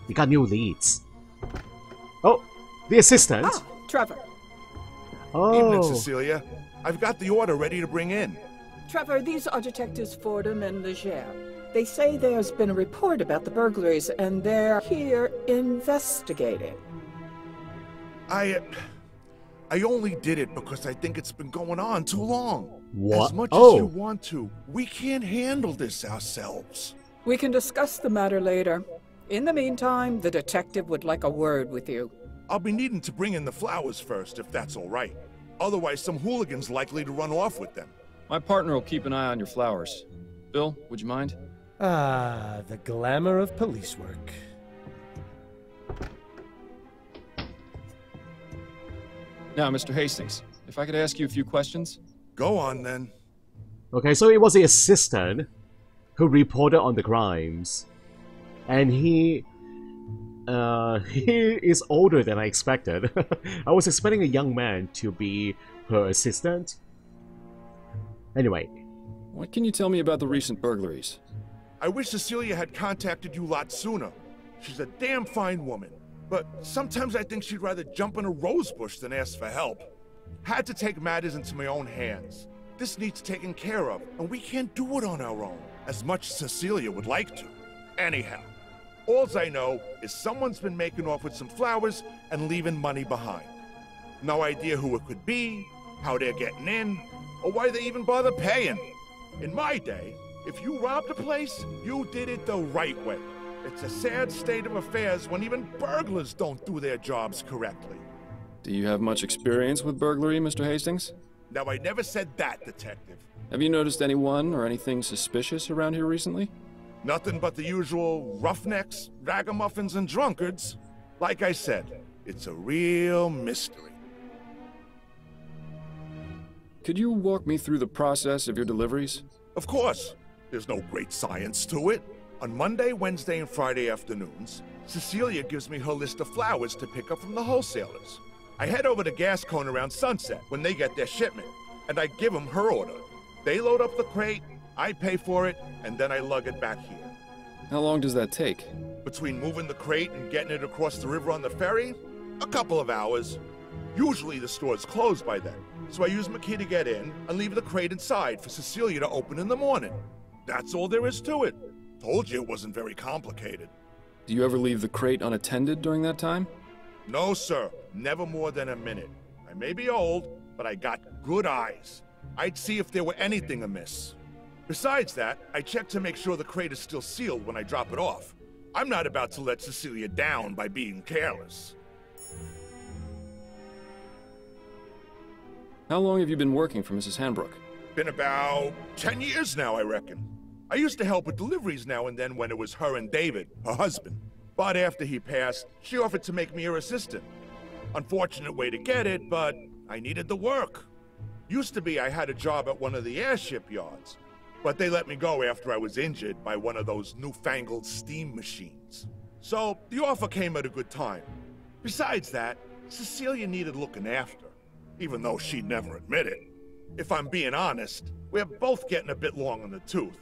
We got new leads. Oh, the assistant. Ah, Trevor. Evening, Oh, Cecilia. I've got the order ready to bring in. Trevor, these are Detectives Fordham and Leger. They say there's been a report about the burglaries, and they're here investigating. I only did it because I think it's been going on too long. What? As much Oh. as you want to, we can't handle this ourselves. We can discuss the matter later. In the meantime, the detective would like a word with you. I'll be needing to bring in the flowers first, if that's all right. Otherwise, some hooligan's likely to run off with them. My partner will keep an eye on your flowers. Bill, would you mind? Ah, the glamour of police work. Now, Mr. Hastings, if I could ask you a few questions? Go on, then. okay, so it was the assistant who reported on the crimes. And he is older than I expected. I was expecting a young man to be her assistant. Anyway. What can you tell me about the recent burglaries? I wish Cecilia had contacted you lot sooner. She's a damn fine woman. But sometimes I think she'd rather jump in a rose bush than ask for help. Had to take matters into my own hands. This needs taken care of, and we can't do it on our own, as much as Cecilia would like to. Anyhow, alls I know is someone's been making off with some flowers and leaving money behind. No idea who it could be, how they're getting in, or why they even bother paying. In my day, if you robbed a place, you did it the right way. It's a sad state of affairs when even burglars don't do their jobs correctly. Do you have much experience with burglary, Mr. Hastings? Now, I never said that, Detective. Have you noticed anyone or anything suspicious around here recently? Nothing but the usual roughnecks, ragamuffins, and drunkards. Like I said, it's a real mystery. Could you walk me through the process of your deliveries? Of course, there's no great science to it. On Monday, Wednesday, and Friday afternoons, Cecilia gives me her list of flowers to pick up from the wholesalers. I head over to Gascone around sunset when they get their shipment, and I give them her order. They load up the crate, I pay for it, and then I lug it back here. How long does that take? Between moving the crate and getting it across the river on the ferry, a couple of hours. Usually the store's closed by then, so I use my key to get in and leave the crate inside for Cecilia to open in the morning. That's all there is to it. Told you it wasn't very complicated. Do you ever leave the crate unattended during that time? No, sir. Never more than a minute. I may be old, but I got good eyes. I'd see if there were anything amiss. Besides that, I check to make sure the crate is still sealed when I drop it off. I'm not about to let Cecilia down by being careless. How long have you been working for Mrs. Hanbrook? Been about 10 years now, I reckon. I used to help with deliveries now and then when it was her and David, her husband. But after he passed, she offered to make me her assistant. Unfortunate way to get it, but I needed the work. Used to be I had a job at one of the airship yards, but they let me go after I was injured by one of those newfangled steam machines. So the offer came at a good time. Besides that, Cecilia needed looking after, even though she'd never admit it. If I'm being honest, we're both getting a bit long in the tooth.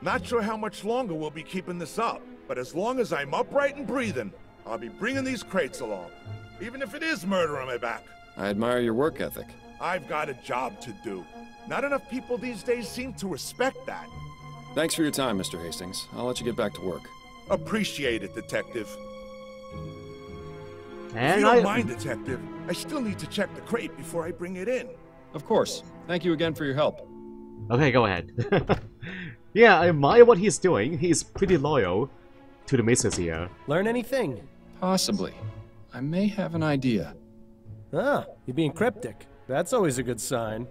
Not sure how much longer we'll be keeping this up, but as long as I'm upright and breathing, I'll be bringing these crates along, even if it is murder on my back. I admire your work ethic. I've got a job to do. Not enough people these days seem to respect that. Thanks for your time, Mr. Hastings. I'll let you get back to work. Appreciate it, Detective. If And you don't mind, Detective, I still need to check the crate before I bring it in. Of course. Thank you again for your help. Okay, go ahead. Yeah, I admire what he's doing. He's pretty loyal to the missus here. Learn anything? Possibly. I may have an idea. Ah, you're being cryptic. That's always a good sign.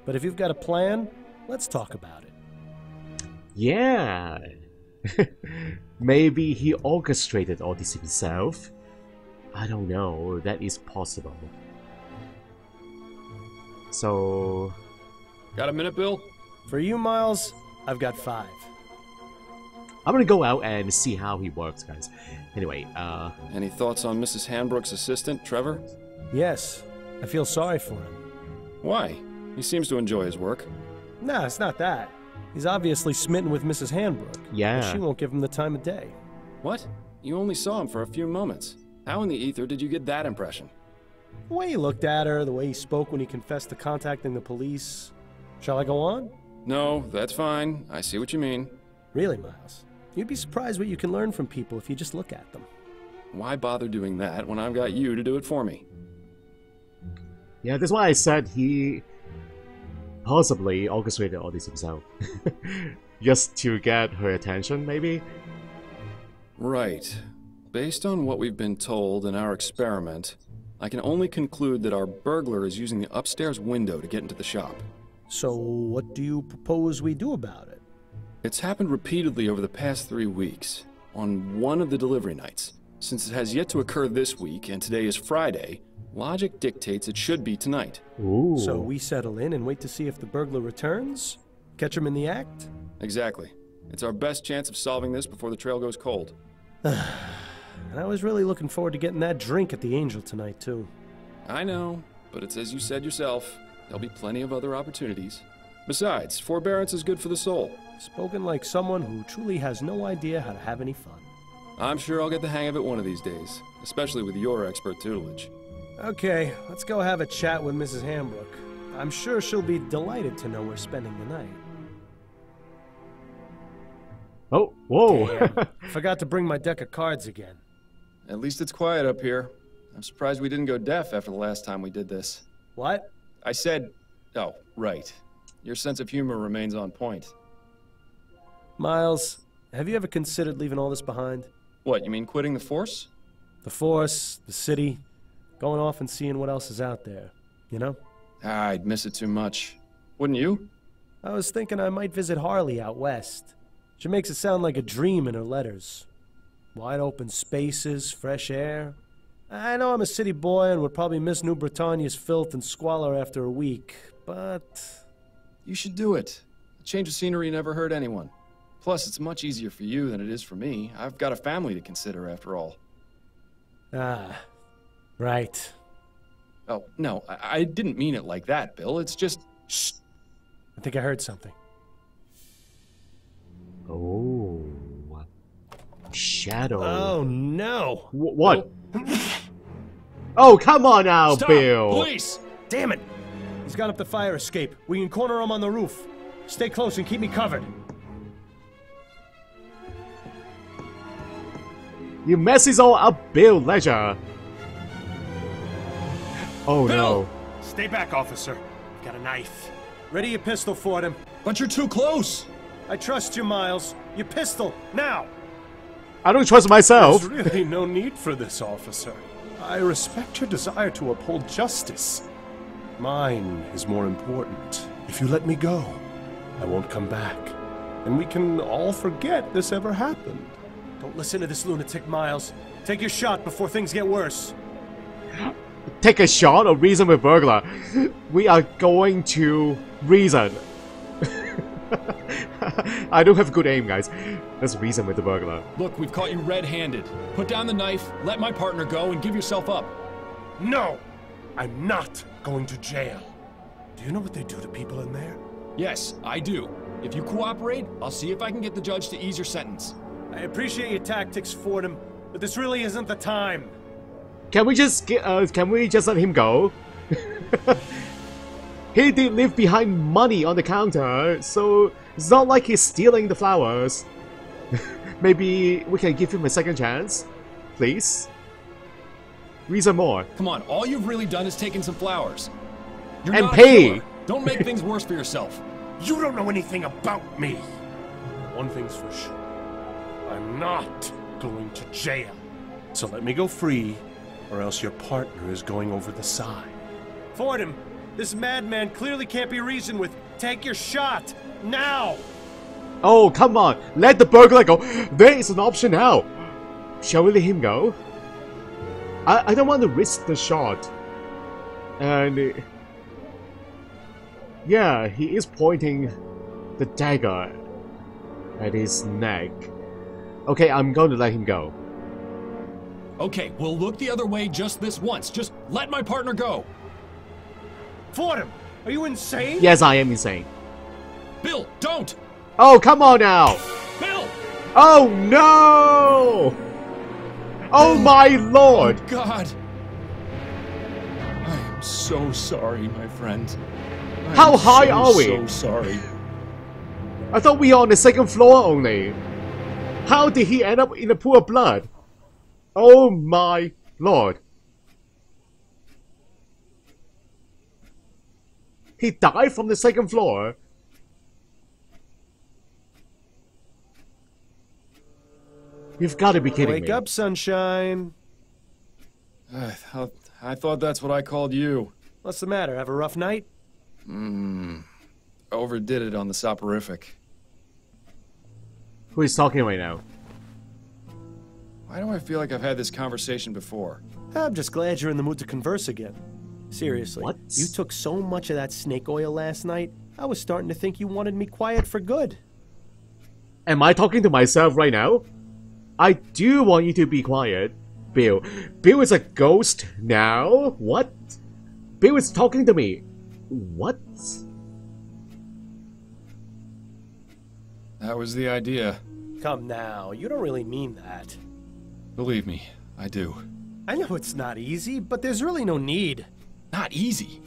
But if you've got a plan, let's talk about it. Yeah. Maybe he orchestrated all this himself. I don't know. That is possible. So... Got a minute, Bill? For you, Miles, I've got 5. I'm gonna go out and see how he works, guys. Anyway, Any thoughts on Mrs. Hanbrook's assistant, Trevor? Yes, I feel sorry for him. Why? He seems to enjoy his work. Nah, it's not that. He's obviously smitten with Mrs. Hanbrook. Yeah. But she won't give him the time of day. What? You only saw him for a few moments. How in the ether did you get that impression? The way he looked at her, the way he spoke when he confessed to contacting the police. Shall I go on? No, that's fine. I see what you mean. Really, Miles? You'd be surprised what you can learn from people if you just look at them. Why bother doing that when I've got you to do it for me? Yeah, that's why I said he possibly orchestrated all this himself. Just to get her attention, maybe? Right. Based on what we've been told in our experiment, I can only conclude that our burglar is using the upstairs window to get into the shop. So, what do you propose we do about it? It's happened repeatedly over the past 3 weeks, on one of the delivery nights. Since it has yet to occur this week, and today is Friday, logic dictates it should be tonight. Ooh. So we settle in and wait to see if the burglar returns? Catch him in the act? Exactly. It's our best chance of solving this before the trail goes cold. And I was really looking forward to getting that drink at the Angel tonight, too. I know, but it's as you said yourself. There'll be plenty of other opportunities. Besides, forbearance is good for the soul. Spoken like someone who truly has no idea how to have any fun. I'm sure I'll get the hang of it one of these days, especially with your expert tutelage. Okay, let's go have a chat with Mrs. Hambrook. I'm sure she'll be delighted to know we're spending the night. Oh, whoa. Damn, forgot to bring my deck of cards again. At least it's quiet up here. I'm surprised we didn't go deaf after the last time we did this. What? I said... Oh, right. Your sense of humor remains on point. Miles, have you ever considered leaving all this behind? What, you mean quitting the force? The force, the city, going off and seeing what else is out there, you know? I'd miss it too much. Wouldn't you? I was thinking I might visit Harley out west. She makes it sound like a dream in her letters. Wide open spaces, fresh air. I know I'm a city boy and would probably miss New Britannia's filth and squalor after a week, but... You should do it. A change of scenery never hurt anyone. Plus, it's much easier for you than it is for me. I've got a family to consider, after all. Ah, right. Oh, no, I didn't mean it like that, Bill. It's just... Shh. I think I heard something. Oh. Shadow. Oh, no. What? Oh, come on now, Stop! Bill. Police! Damn it! He's got up the fire escape. We can corner him on the roof. Stay close and keep me covered. You mess this all up, Bill Ledger. Oh Bill! no. Stay back, officer. Got a knife. Ready your pistol, Fordham. But you're too close! I trust you, Miles. Your pistol, now! I don't trust myself. There's really no need for this, officer. I respect your desire to uphold justice. Mine is more important. If you let me go, I won't come back. And we can all forget this ever happened. Don't listen to this lunatic, Miles. Take your shot before things get worse. Take a shot or reason with Burglar. We are going to reason. I don't have good aim, guys. Let's reason with the Burglar. Look, we've caught you red-handed. Put down the knife, let my partner go, and give yourself up. No! I'm not going to jail. Do you know what they do to people in there? Yes, I do. If you cooperate, I'll see if I can get the judge to ease your sentence. I appreciate your tactics, Fordham, but this really isn't the time. Can we just let him go? He did leave behind money on the counter, so it's not like he's stealing the flowers. Maybe we can give him a second chance, please. Reason more. Come on, all you've really done is taken some flowers. You're And not a pay. killer. Don't make things worse for yourself. You don't know anything about me. One thing's for sure. I'm not going to jail. So let me go free, or else your partner is going over the side. Fordham, this madman clearly can't be reasoned with. Take your shot, now! Oh, come on. Let the Burglar go. There is an option now. Shall we let him go? I don't want to risk the shot. And... yeah, he is pointing the dagger at his neck. Okay, I'm going to let him go. Okay, we'll look the other way just this once. Just let my partner go. Fordham, are you insane? Yes, I am insane. Bill, don't! Oh, come on now! Bill! Oh, no! Oh my lord! Oh, God! I am so sorry, my friend. How high are we? So sorry. I thought we were on the second floor only. How did he end up in a pool of blood? Oh my lord. He died from the second floor. You've got to be kidding me. Wake up, sunshine. I thought that's what I called you. What's the matter? Have a rough night? Overdid it on the soporific. Who is talking right now? Why do I feel like I've had this conversation before? I'm just glad you're in the mood to converse again. Seriously, What? you took so much of that snake oil last night, I was starting to think you wanted me quiet for good. Am I talking to myself right now? I do want you to be quiet. Bill. Bill is a ghost now? What? Bill is talking to me. What? That was the idea. Come now, you don't really mean that. Believe me, I do. I know it's not easy, but there's really no need. Not easy.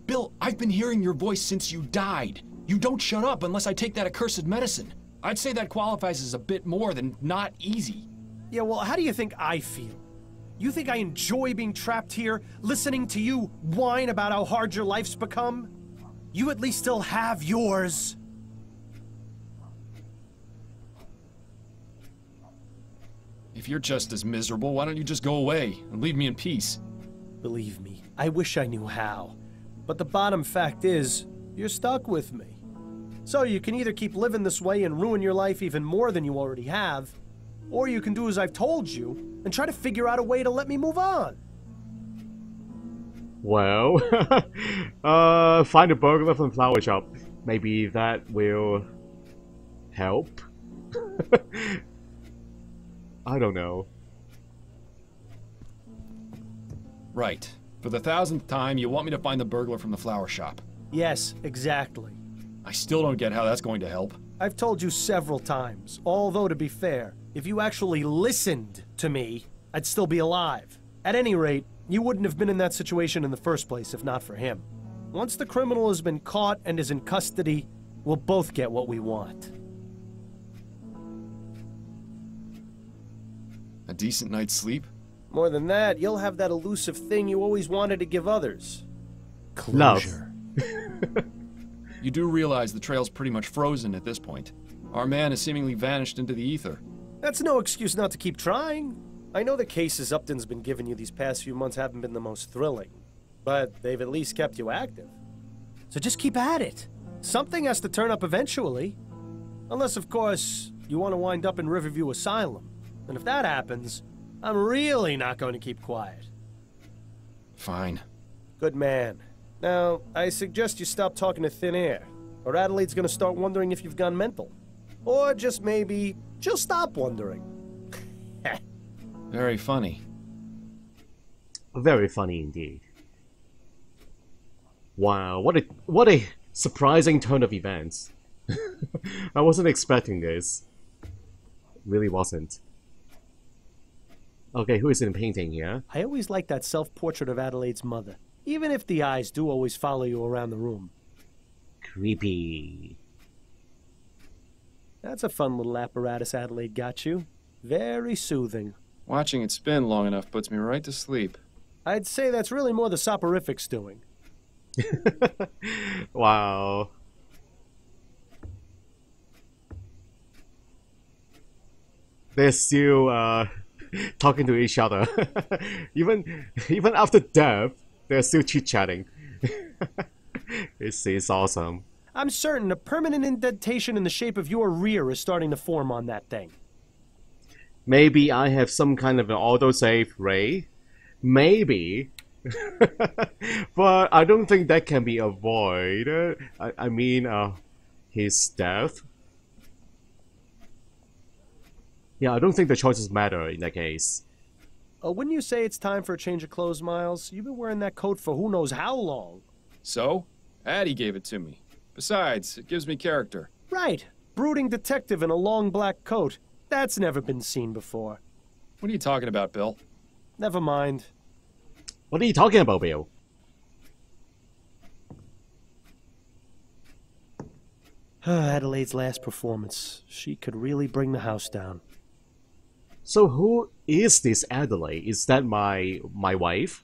Bill, I've been hearing your voice since you died. You don't shut up unless I take that accursed medicine. I'd say that qualifies as a bit more than not easy. Yeah, well, how do you think I feel? You think I enjoy being trapped here, listening to you whine about how hard your life's become? You at least still have yours. If you're just as miserable, why don't you just go away and leave me in peace? Believe me, I wish I knew how. But the bottom fact is, you're stuck with me. So you can either keep living this way and ruin your life even more than you already have, or you can do as I've told you and try to figure out a way to let me move on. Well, find a burglar from the flower shop. Maybe that will help. I don't know. Right. For the 1000th time, you want me to find the burglar from the flower shop. Yes, exactly. I still don't get how that's going to help. I've told you several times, although to be fair, if you actually listened to me, I'd still be alive. At any rate, you wouldn't have been in that situation in the first place if not for him. Once the criminal has been caught and is in custody, we'll both get what we want. A decent night's sleep? More than that, you'll have that elusive thing you always wanted to give others. Love. Closure. You do realize the trail's pretty much frozen at this point. Our man has seemingly vanished into the ether. That's no excuse not to keep trying. I know the cases Upton's been giving you these past few months haven't been the most thrilling, but they've at least kept you active. So just keep at it. Something has to turn up eventually. Unless, of course, you want to wind up in Riverview Asylum. And if that happens, I'm really not going to keep quiet. Fine. Good man. Now, I suggest you stop talking to thin air, or Adelaide's gonna start wondering if you've gone mental. Or just maybe, she'll stop wondering. Very funny. Very funny indeed. Wow, what a surprising turn of events. I wasn't expecting this. Really wasn't. Okay, who is in the painting here? I always like that self-portrait of Adelaide's mother, even if the eyes do always follow you around the room. Creepy. That's a fun little apparatus Adelaide got you. Very soothing. Watching it spin long enough puts me right to sleep. I'd say that's really more the soporifics doing. Wow. They're still talking to each other. even after death, they're still chit-chatting. It's awesome. I'm certain a permanent indentation in the shape of your rear is starting to form on that thing. Maybe I have some kind of an autosave ray. Maybe. But I don't think that can be avoided. I mean, his death. Yeah, I don't think the choices matter in that case. Wouldn't you say it's time for a change of clothes, Miles? You've been wearing that coat for who knows how long. So? Addie gave it to me. Besides, it gives me character. Right. Brooding detective in a long black coat. That's never been seen before. What are you talking about, Bill? Never mind. What are you talking about, Bill? Adelaide's last performance. She could really bring the house down. So who is this Adelaide? Is that my wife?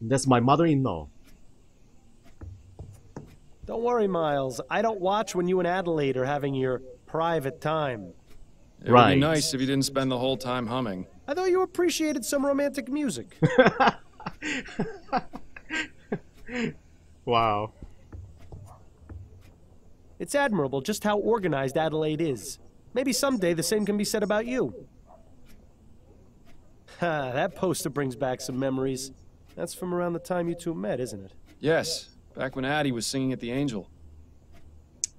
That's my mother-in-law. Don't worry, Miles. I don't watch when you and Adelaide are having your private time. It would Right. be nice if you didn't spend the whole time humming. I thought you appreciated some romantic music. Wow. It's admirable just how organized Adelaide is. Maybe someday the same can be said about you. Ha, that poster brings back some memories. That's from around the time you two met, isn't it? Yes, back when Addie was singing at the Angel.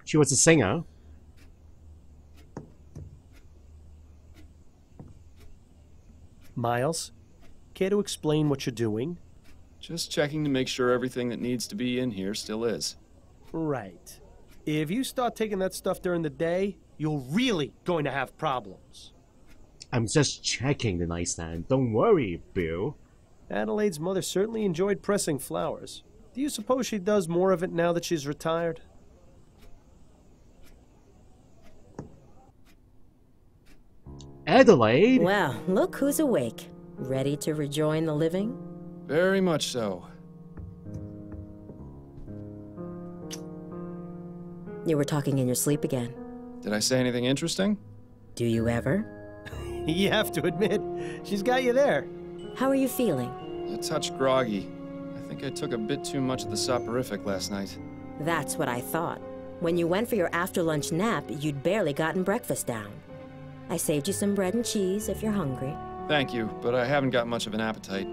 She was a singer. Miles, care to explain what you're doing? Just checking to make sure everything that needs to be in here still is. Right. If you start taking that stuff during the day, you're really going to have problems. I'm just checking the nightstand. Don't worry, Bill. Adelaide's mother certainly enjoyed pressing flowers. Do you suppose she does more of it now that she's retired? Adelaide? Well, look who's awake. Ready to rejoin the living? Very much so. You were talking in your sleep again. Did I say anything interesting? Do you ever? You have to admit, she's got you there. How are you feeling? A touch groggy. I think I took a bit too much of the soporific last night. That's what I thought. When you went for your after-lunch nap, you'd barely gotten breakfast down. I saved you some bread and cheese if you're hungry. Thank you, but I haven't got much of an appetite.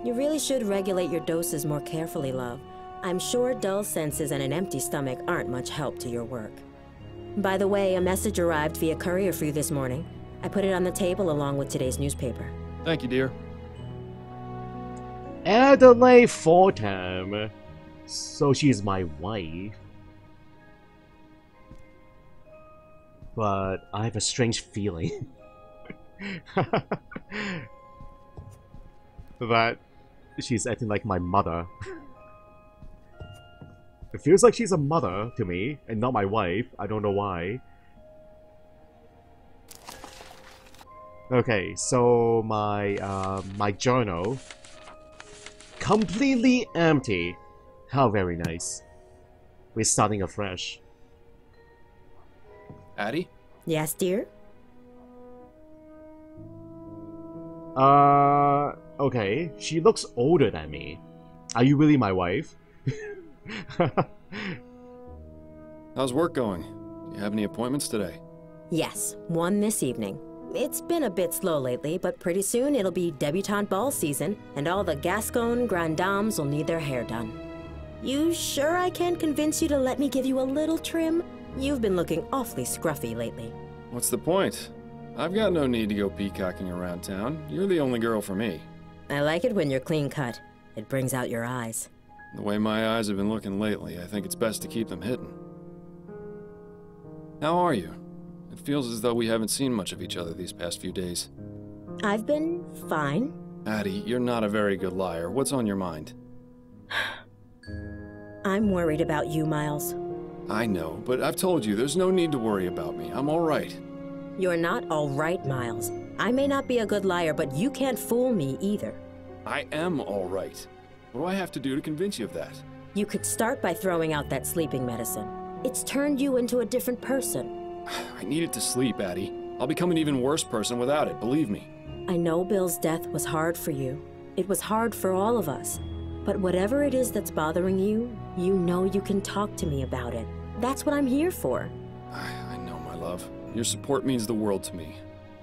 You really should regulate your doses more carefully, love. I'm sure dull senses and an empty stomach aren't much help to your work. By the way, a message arrived via courier for you this morning. I put it on the table along with today's newspaper. Thank you, dear. Adelaide Fordham. So she's my wife. But I have a strange feeling that she's acting like my mother. It feels like she's a mother to me and not my wife. I don't know why. Okay, so my journal completely empty. How very nice. We're starting afresh. Addie? Yes, dear? Okay. She looks older than me. Are you really my wife? How's work going? Do you have any appointments today? Yes, one this evening. It's been a bit slow lately, but pretty soon it'll be debutante ball season, and all the Gascon grand dames will need their hair done. You sure I can't convince you to let me give you a little trim? You've been looking awfully scruffy lately. What's the point? I've got no need to go peacocking around town. You're the only girl for me. I like it when you're clean cut. It brings out your eyes. The way my eyes have been looking lately, I think it's best to keep them hidden. How are you? It feels as though we haven't seen much of each other these past few days. I've been fine. Addie, you're not a very good liar. What's on your mind? I'm worried about you, Miles. I know, but I've told you, there's no need to worry about me. I'm all right. You're not all right, Miles. I may not be a good liar, but you can't fool me either. I am all right. What do I have to do to convince you of that? You could start by throwing out that sleeping medicine. It's turned you into a different person. I needed to sleep, Addie. I'll become an even worse person without it, believe me. I know Bill's death was hard for you. It was hard for all of us. But whatever it is that's bothering you, you know you can talk to me about it. That's what I'm here for. I know, my love. Your support means the world to me.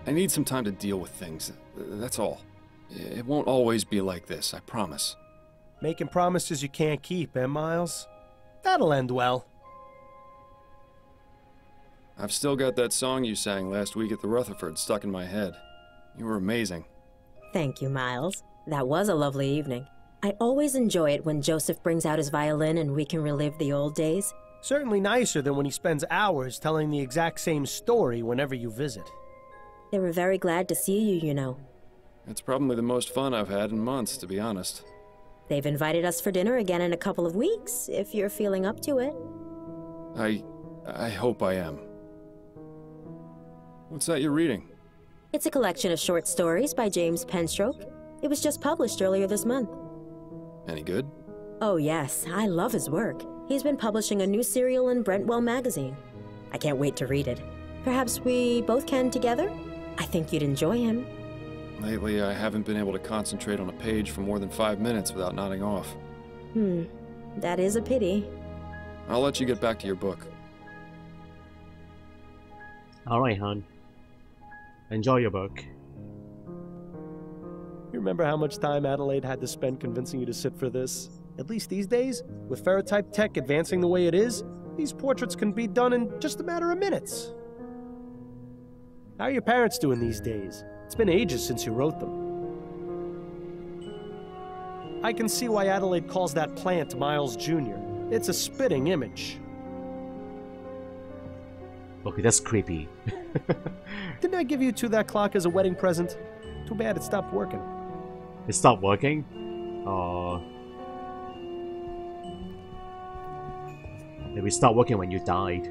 I need some time to deal with things. That's all. It won't always be like this, I promise. Making promises you can't keep, eh, Miles? That'll end well. I've still got that song you sang last week at the Rutherford stuck in my head. You were amazing. Thank you, Miles. That was a lovely evening. I always enjoy it when Joseph brings out his violin and we can relive the old days. Certainly nicer than when he spends hours telling the exact same story whenever you visit. They were very glad to see you, you know. It's probably the most fun I've had in months, to be honest. They've invited us for dinner again in a couple of weeks, if you're feeling up to it. I hope I am. What's that you're reading? It's a collection of short stories by James Penstroke. It was just published earlier this month. Any good? Oh yes, I love his work. He's been publishing a new serial in Brentwell magazine. I can't wait to read it. Perhaps we both can together? I think you'd enjoy him. Lately, I haven't been able to concentrate on a page for more than 5 minutes without nodding off. That is a pity. I'll let you get back to your book. Alright, hon. Enjoy your book. You remember how much time Adelaide had to spend convincing you to sit for this? At least these days, with ferrotype tech advancing the way it is, these portraits can be done in just a matter of minutes. How are your parents doing these days? It's been ages since you wrote them. I can see why Adelaide calls that plant Miles Jr. It's a spitting image. Okay, that's creepy. Didn't I give you two that clock as a wedding present? Too bad it stopped working. It stopped working? Maybe it stopped working when you died.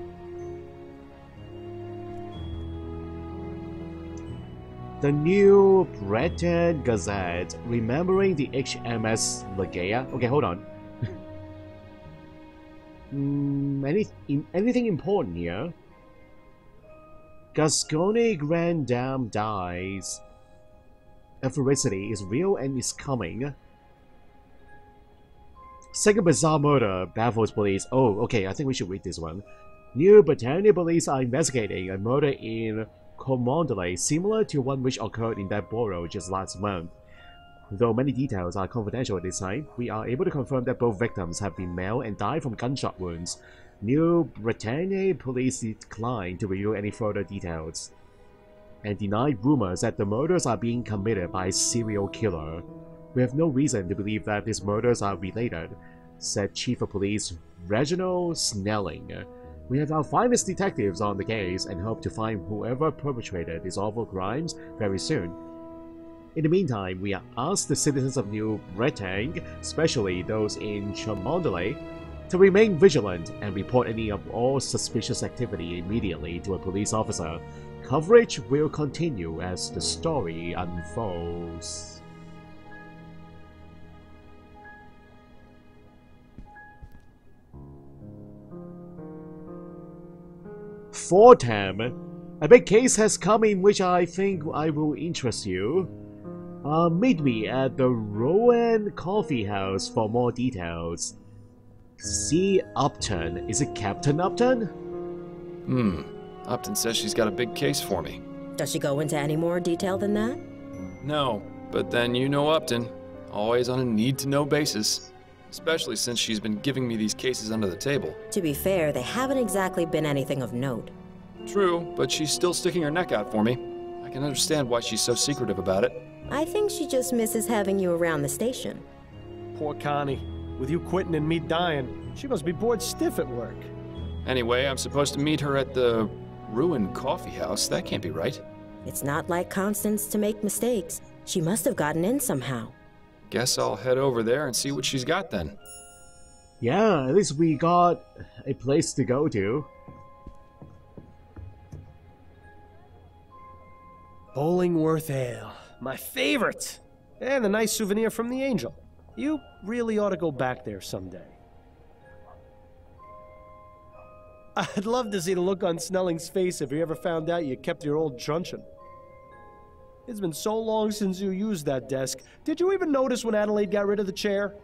The New Breton Gazette, remembering the HMS Legea. Okay, hold on. Anything important here? Gascony Grand Dame dies. Authority is real and is coming. Second bizarre murder baffles police. Oh, okay, I think we should read this one. New Britannia police are investigating a murder in Cormondale similar to one which occurred in that borough just last month. Though many details are confidential at this time, we are able to confirm that both victims have been male and died from gunshot wounds. New Britannia police declined to reveal any further details and denied rumors that the murders are being committed by a serial killer. We have no reason to believe that these murders are related, said Chief of Police Reginald Snelling. We have our finest detectives on the case and hope to find whoever perpetrated these awful crimes very soon. In the meantime, we have asked the citizens of New Bretagne, especially those in Cholmondeley, to remain vigilant and report any of all suspicious activity immediately to a police officer. Coverage will continue as the story unfolds. Fortham, a big case has come in which I think I will interest you. Meet me at the Rowan Coffee House for more details. See Upton. Is it Captain Upton? Upton says she's got a big case for me. Does she go into any more detail than that? No, but then you know Upton. Always on a need-to-know basis. Especially since she's been giving me these cases under the table. To be fair, they haven't exactly been anything of note. True, but she's still sticking her neck out for me. I can understand why she's so secretive about it. I think she just misses having you around the station. Poor Connie. With you quitting and me dying, she must be bored stiff at work. Anyway, I'm supposed to meet her at the Ruin Coffee House. That can't be right. It's not like Constance to make mistakes. She must have gotten in somehow. Guess I'll head over there and see what she's got then. Yeah, at least we got a place to go to. Bollingworth Ale, my favorite! And a nice souvenir from the Angel. You really ought to go back there someday. I'd love to see the look on Snelling's face if he ever found out you kept your old truncheon. It's been so long since you used that desk. Did you even notice when Adelaide got rid of the chair?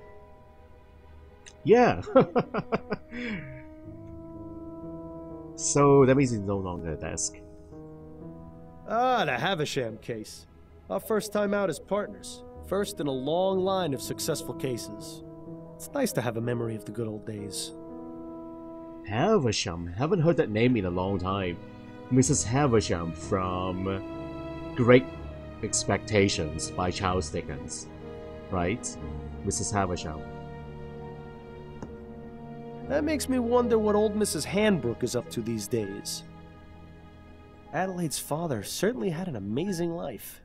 Yeah. So that means it's no longer a desk. Ah, the Havisham case. Our first time out as partners. First in a long line of successful cases. It's nice to have a memory of the good old days. Havisham. Haven't heard that name in a long time. Mrs. Havisham from Great Expectations by Charles Dickens. Right? Mrs. Havisham. That makes me wonder what old Mrs. Handbrook is up to these days. Adelaide's father certainly had an amazing life.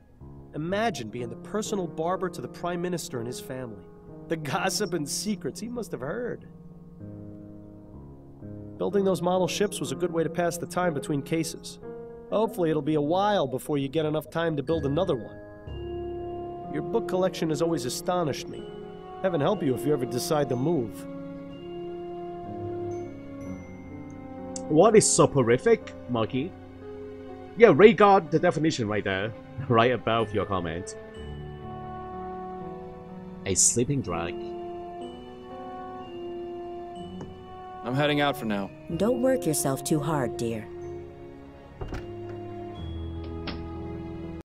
Imagine being the personal barber to the Prime Minister and his family. The gossip and secrets he must have heard. Building those model ships was a good way to pass the time between cases. Hopefully it'll be a while before you get enough time to build another one. Your book collection has always astonished me. Heaven help you if you ever decide to move. What is soporific, Monkey? Yeah, Ray got the definition right there, right above your comment. A sleeping drag. I'm heading out for now. Don't work yourself too hard, dear.